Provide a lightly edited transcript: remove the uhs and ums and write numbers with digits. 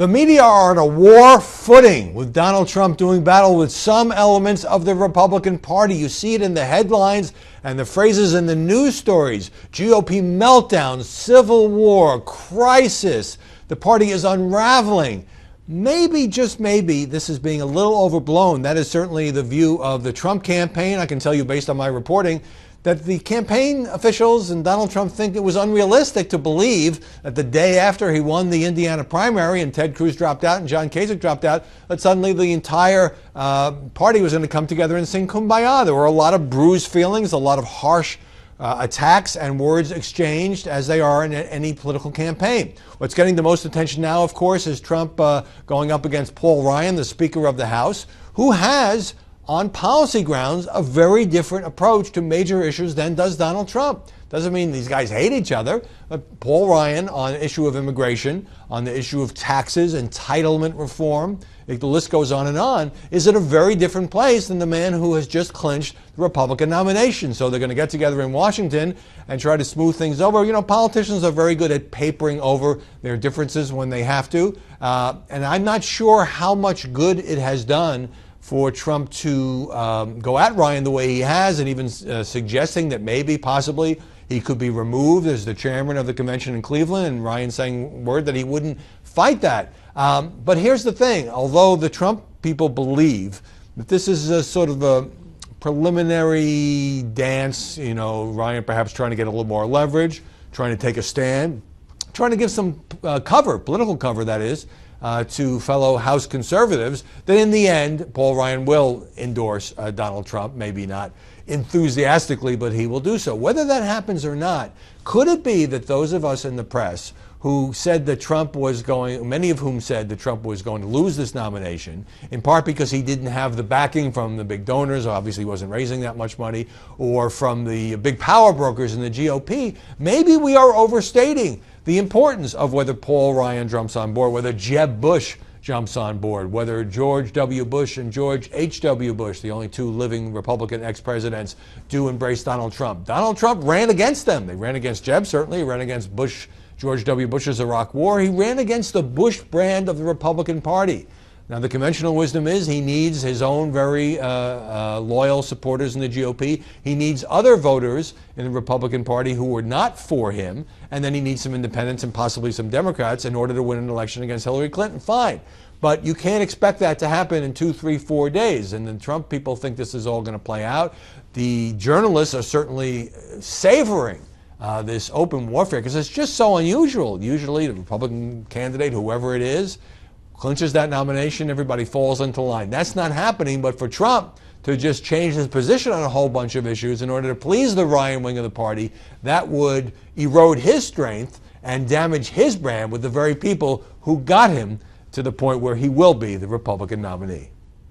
The media are on a war footing with Donald Trump doing battle with some elements of the Republican Party. You see it in the headlines and the phrases in the news stories. GOP meltdown, civil war, crisis. The party is unraveling. Maybe, just maybe, this is being a little overblown. That is certainly the view of the Trump campaign. I can tell you based on my reporting that the campaign officials and Donald Trump think it was unrealistic to believe that the day after he won the Indiana primary and Ted Cruz dropped out and John Kasich dropped out, that suddenly the entire party was going to come together and sing Kumbaya. There were a lot of bruised feelings, a lot of harsh attacks and words exchanged, as they are in any political campaign. What's getting the most attention now, of course, is Trump going up against Paul Ryan, the Speaker of the House, who has, on policy grounds, a very different approach to major issues than does Donald Trump. Doesn't mean these guys hate each other, but Paul Ryan on the issue of immigration, on the issue of taxes, entitlement reform, the list goes on, is at a very different place than the man who has just clinched the Republican nomination. So they're going to get together in Washington and try to smooth things over. You know, politicians are very good at papering over their differences when they have to, and I'm not sure how much good it has done for Trump to go at Ryan the way he has, and even suggesting that maybe, possibly, he could be removed as the chairman of the convention in Cleveland, and Ryan saying word that he wouldn't fight that. But here's the thing. Although the Trump people believe that this is a sort of a preliminary dance, you know, Ryan perhaps trying to get a little more leverage, trying to take a stand, trying to give some cover, political cover that is, to fellow House conservatives, that in the end, Paul Ryan will endorse Donald Trump, maybe not enthusiastically, but he will do so. Whether that happens or not, could it be that those of us in the press who said that Trump was going, many of whom said that Trump was going to lose this nomination, in part because he didn't have the backing from the big donors, obviously he wasn't raising that much money, or from the big power brokers in the GOP, maybe we are overstating the importance of whether Paul Ryan jumps on board, whether Jeb Bush jumps on board, whether George W. Bush and George H.W. Bush, the only two living Republican ex-presidents, do embrace Donald Trump. Donald Trump ran against them. They ran against Jeb, certainly. He ran against Bush, George W. Bush's Iraq War. He ran against the Bush brand of the Republican Party. Now, the conventional wisdom is he needs his own very loyal supporters in the GOP. He needs other voters in the Republican Party who were not for him, and then he needs some independents and possibly some Democrats in order to win an election against Hillary Clinton. Fine. But you can't expect that to happen in 2, 3, 4 days. And the Trump people think this is all going to play out. The journalists are certainly savoring this open warfare because it's just so unusual. Usually the Republican candidate, whoever it is, clinches that nomination, everybody falls into line. That's not happening, but for Trump to just change his position on a whole bunch of issues in order to please the Ryan wing of the party, that would erode his strength and damage his brand with the very people who got him to the point where he will be the Republican nominee.